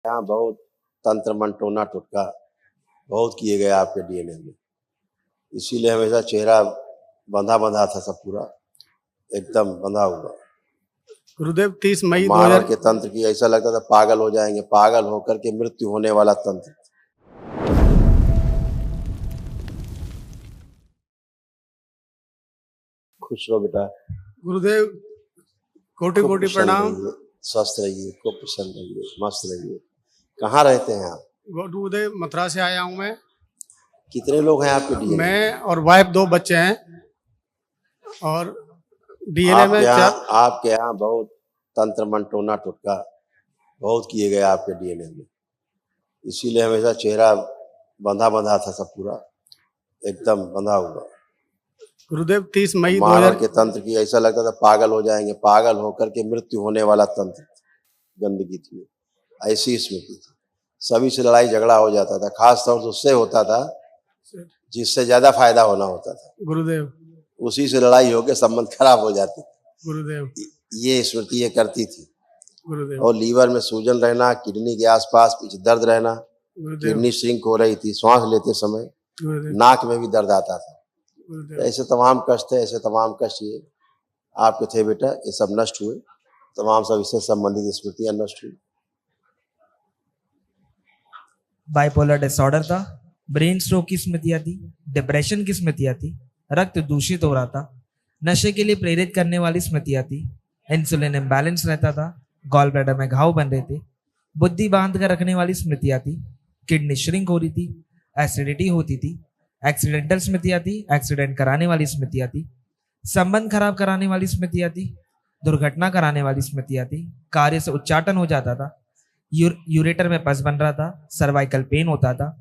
यहाँ बहुत तंत्र मंटोना टोटका बहुत किए गए आपके डीएनए में, इसीलिए हमेशा चेहरा बंधा बंधा था, सब पूरा एकदम बंधा हुआ। गुरुदेव 30 मई महावल 2000 के तंत्र की ऐसा लगता था पागल हो जाएंगे, पागल होकर के मृत्यु होने वाला तंत्र। खुश रहो बेटा, गुरुदेव कोटि खूब कोटि प्रसन्न प्रणाम। रहिए, स्वस्थ रहिए, खूब प्रसन्न रहिए, मस्त रहिए। कहाँ रहते हैं आप? गुरुदेव मथुरा से आया हूँ मैं। कितने लोग हैं आपके डीएनए? मैं और वाइफ 2 बच्चे हैं और डीएनए में आपके यहाँ बहुत तंत्र मंटोना टोटका बहुत किए गए आपके डीएनए में, इसीलिए हमेशा चेहरा बंधा बंधा था, सब पूरा एकदम बंधा हुआ। गुरुदेव 30 मई महावल 2000 के तंत्र की ऐसा लगता था पागल हो जाएंगे, पागल होकर के मृत्यु होने वाला तंत्र। गंदगी थी, ऐसी स्मृति थी। सभी से लड़ाई झगड़ा हो जाता था, खास तौर से उससे होता था जिससे ज्यादा फायदा होना होता था, गुरुदेव उसी से लड़ाई होकर संबंध खराब हो जाती थी। गुरुदेव ये स्मृति ये करती थी। गुरुदेव और लीवर में सूजन रहना, किडनी के आसपास पीछे दर्द रहना, गुरुदेव किडनी श्रिंक हो रही थी, श्वास लेते समय गुरुदेव नाक में भी दर्द आता था। गुरुदेव ऐसे तमाम कष्ट थे, ऐसे तमाम कष्ट ये आपके थे बेटा, ये सब नष्ट हुए। तमाम सब इससे संबंधित स्मृतियां नष्ट हुई। बाइपोलर डिसऑर्डर था, ब्रेन स्ट्रोक की स्मृतियां थी, डिप्रेशन की स्मृतियां थी, रक्त दूषित हो रहा था, नशे के लिए प्रेरित करने वाली स्मृतियां थी, इंसुलिन इम्बैलेंस रहता था, गॉल ब्लैडर में घाव बन रहे थे, बुद्धि बांध कर रखने वाली स्मृतियां थी, किडनी श्रिंक हो रही थी, एसिडिटी होती थी, एक्सीडेंटल स्मृतियां थी, एक्सीडेंट कराने वाली स्मृतियां थी, संबंध खराब कराने वाली स्मृतियां थी, दुर्घटना कराने वाली स्मृतियां थी, कार्य से उच्चाटन हो जाता था, यूरेटर में पस बन रहा था, सर्वाइकल पेन होता था,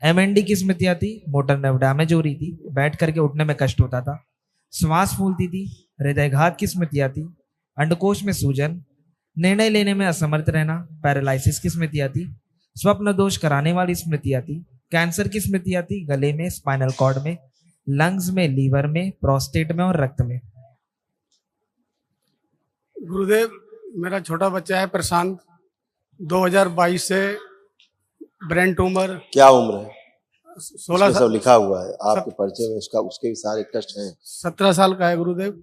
एमएनडी की स्मृतियां थी, मोटर नर्व डैमेज हो रही थी, बैठ करके उठने में कष्ट होता था, श्वास फूलती थी, हृदयघात की स्मृतियां थी, अंडकोश में सूजन, निर्णय लेने में असमर्थ रहना, पैरालिसिस की स्मृतियां थी, स्वप्न दोष कराने वाली स्मृतियां थी, कैंसर की स्मृतियां थी, गले में, स्पाइनल कॉर्ड में, लंग्स में, लीवर में, प्रोस्टेट में और रक्त में। गुरुदेव मेरा छोटा बच्चा है प्रशांत, 2022 से ब्रेन ट्यूमर। क्या उम्र है? 16 सब साल लिखा हुआ है आपके परिचय में, उसका उसके भी सारे कष्ट हैं। 17 साल का है गुरुदेव।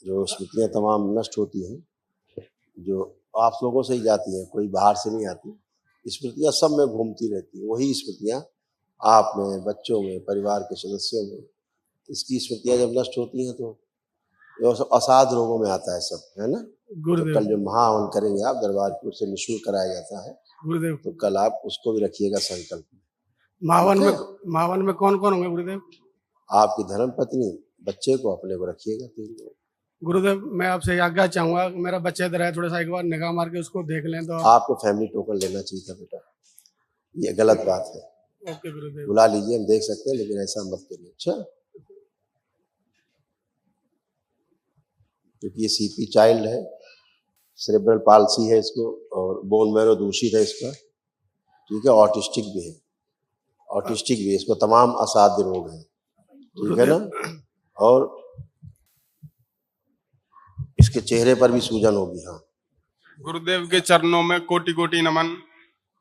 जो स्मृतियां तमाम नष्ट होती हैं, जो आप लोगों से ही जाती हैं, कोई बाहर से नहीं आती। स्मृतियां सब में घूमती रहती हैं, वही स्मृतियां आप में, बच्चों में, परिवार के सदस्यों में। इसकी स्मृतियां जब नष्ट होती हैं तो ये सब असाध रोगों में आता है, सब है ना। तो गुरुदेव कल जो महाहवन करेंगे आप दरबार की ओर से निःशुल्क कराया जाता है, गुरुदेव तो कल आप उसको भी रखिएगा संकल्प। मावन में कौन कौन होंगे गुरुदेव? आपकी धर्म पत्नी, बच्चे को, अपने को रखिएगा 3 लोग। गुरुदेव मैं आपसे आज्ञा चाहूंगा, मेरा बच्चा इधर है, थोड़ा सा एक बार निगाह मार के उसको देख लें तो। आपको फैमिली टोकन लेना चाहिए था बेटा, ये गलत बात है। ओके गुरुदेव। बुला लीजिए, हम देख सकते हैं, लेकिन ऐसा मत करिए। अच्छा, क्योंकि ये सीपी चाइल्ड है, सेरेब्रल पाल्सी है इसको, और बोन मैरो दूषित है इसका, ठीक है। ऑटिस्टिक भी है, ऑटिस्टिक भी है, इसको तमाम असाध्य रोग है, ठीक है ना। और इसके चेहरे पर भी सूजन होगी। हाँ, गुरुदेव के चरणों में कोटि कोटि नमन।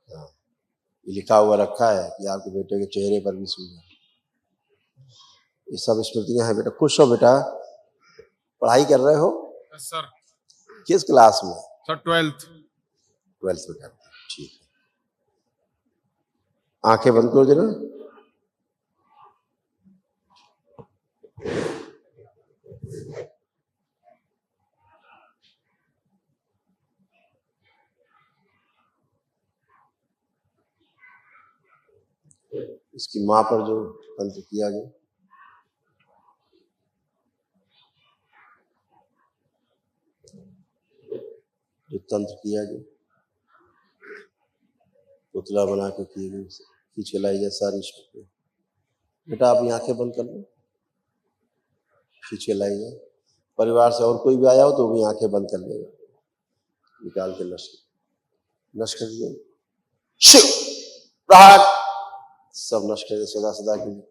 हाँ, ये लिखा हुआ रखा है कि आपके बेटे के चेहरे पर भी सूजन। ये सब स्मृतियां हैं बेटा। खुश हो बेटा, पढ़ाई कर रहे हो? सर किस क्लास में? Sir 12th। 12th में करते हैं, ठीक है। आंखें बंद करो जरा। इसकी माँ पर जो तंत्र किया गया, जो तंत्र किया गया, पुतला बना के किए गए, खींच के लाई जाए सारी स्मृतियां। बेटा आप आंखें बंद कर लो, खींच के लाई जाए। परिवार से और कोई भी आया हो तो भी आंखें बंद कर लेगा, निकाल के नष्ट कर दिए। शिव प्रहार सब नष्ट कर दे सदा सदा के लिए।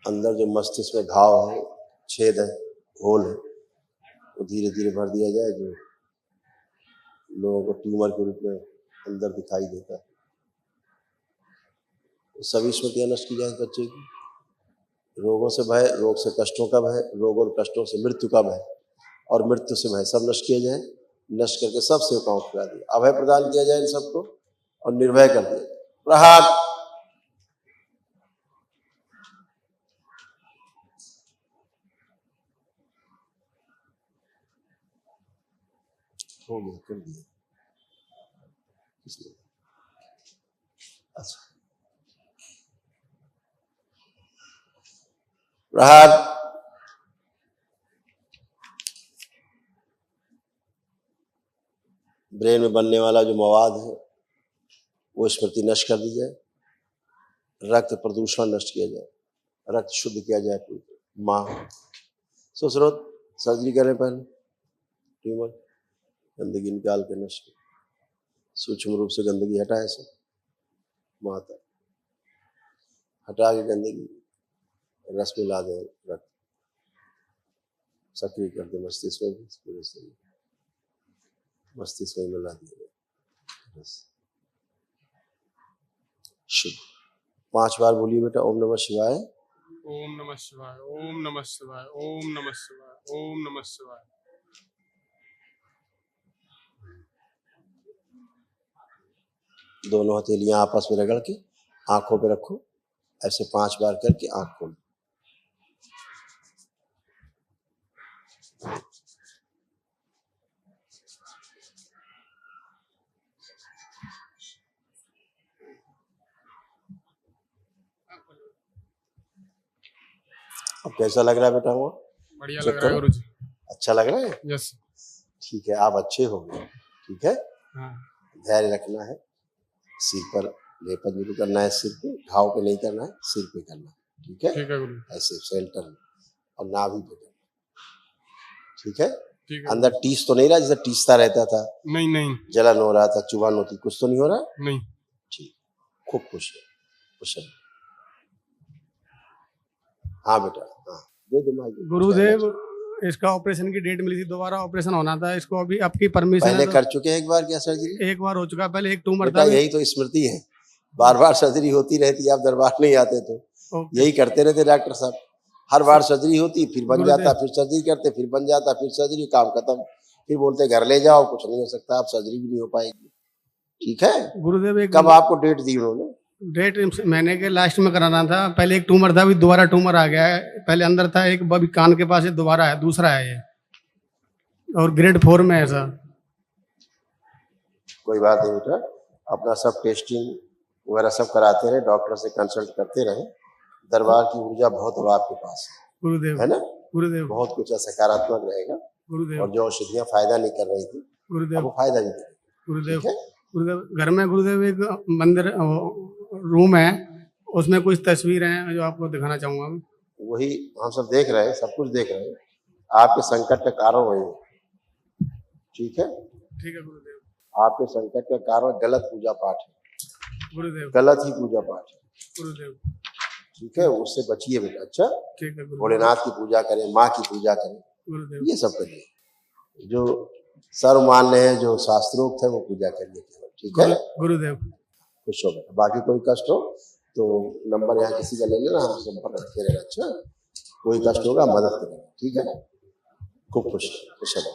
अंदर जो मस्तिष्क में घाव है, छेद है, होल है, वो धीरे धीरे भर दिया जाए, जो लोगों को ट्यूमर के रूप में अंदर दिखाई देता है। तो सभी स्मृतियां नष्ट की जाए बच्चे की। रोगों से भय, रोग से कष्टों का भय, रोग और कष्टों से मृत्यु का भय, और मृत्यु से भय, सब नष्ट किए जाए। नष्ट करके सब सेवकाओं को खिला दिया, अभय प्रदान किया जाए इन सबको और निर्भय कर दिया जाए। प्रहार। हो गया, कर दिया। अच्छा, प्रहार। ब्रेन में बनने वाला जो मवाद है वो स्मृति नष्ट कर दी जाए। रक्त प्रदूषण नष्ट किया जाए, रक्त शुद्ध किया जाए। माँ सुश्रुत सर्जरी करें पहले, ट्यूमर गंदगी निकाल के नष्ट, सूक्ष्म रूप से गंदगी हटाए सब, माता हटा के गंदगी रस मिला दे, रक्त सक्रिय कर दे मस्तिष्क में, पूरे शरीर मस्तिष्क में मिला दिया रस शुद्ध। 5 बार बोलिए बेटा, ओम नमः शिवाय, ओम नमः शिवाय, ओम नमः शिवाय, ओम नमः शिवाय, ओम नमः शिवाय। दोनों हथेलियां आपस में रगड़ के आंखों पे रखो, ऐसे 5 बार करके आंख खोलो। अब कैसा लग रहा है बेटा? वो बढ़िया लग रहा है गुरुजी। अच्छा लग रहा है? यस। ठीक है, आप अच्छे हो गए। ठीक है, हाँ। धैर्य रखना है, सिर पर लेपन जरूर करना है, सिर पे घाव पे नहीं करना है, सिर पे करना है। ठीक है, ठीक है गुरु। ऐसे सेंटर में और नाभि पे करना। ठीक है, ठीक है। अंदर टीस तो नहीं रहा जैसे टीसता रहता था? नहीं नहीं। जलन हो रहा था, चुभन होती, कुछ तो नहीं हो रहा? नहीं। ठीक, खूब खुश है, कुशल। हाँ बेटा, हाँ दे दो माइक। गुरुदेव, इसका ऑपरेशन की डेट मिली थी, दोबारा ऑपरेशन होना था इसको, अभी आपकी परमिशन पहले है कर चुके हैं एक बार क्या सर्जरी? एक बार हो चुका, पहले एक ट्यूमर बेटा था। यही तो स्मृति है, बार बार सर्जरी होती रहती है, आप दरबार नहीं आते तो यही करते रहते डॉक्टर साहब। हर बार सर्जरी होती, फिर बन जाता, फिर सर्जरी करते, फिर बन जाता, फिर सर्जरी, काम खत्म, फिर बोलते घर ले जाओ, कुछ नहीं हो सकता, आप सर्जरी भी नहीं हो पाएगी। ठीक है गुरुदेव, कब आपको डेट दी उन्होंने? डेट महीने के लास्ट में कराना था। पहले एक ट्यूमर था, अभी दोबारा ट्यूमर आ गया है। पहले अंदर था एक, अभी कान के पास है, दोबारा है, दूसरा है ये, और ग्रेड 4 में है सर। कोई बात नहीं बेटा, अपना सब टेस्टिंग वगैरह सब कराते रहे, डॉक्टर से कंसल्ट करते रहे। दरबार की ऊर्जा बहुत अब आपके पास गुरुदेव है ना? गुरुदेव बहुत कुछ सकारात्मक रहेगा। गुरुदेव और जो औषधियाँ फायदा नहीं कर रही थी, गुरुदेव वो फायदा भी करेगी। गुरुदेव ठीक है? गुरुदेव, घर में गुरुदेव एक मंदिर रूम है, उसमें कुछ तस्वीरें हैं जो आपको दिखाना चाहूंगा मैं। वही हम सब देख रहे हैं, सब कुछ देख रहे हैं, आपके संकट का कारण वही है। ठीक है, ठीक है गुरुदेव। आपके संकट का कारण गलत पूजा पाठ है, गुरुदेव गलत ही पूजा पाठ है। गुरुदेव ठीक है, उससे बचिए बेटा। अच्छा, ठीक है गुरुदेव। भोलेनाथ की पूजा करें, माँ की पूजा करें, गुरुदेव ये सब करिए। जो सर्वमान्य है, जो शास्त्रोक्त है, वो पूजा करिए। ठीक है गुरुदेव। खुश हो बेटा। बाकी कोई कष्ट हो तो नंबर यहाँ किसी का ले लेना, हम संपर्क रखे रहेगा। अच्छा, कोई कष्ट होगा मदद करेंगे। ठीक है, खूब खुश हो।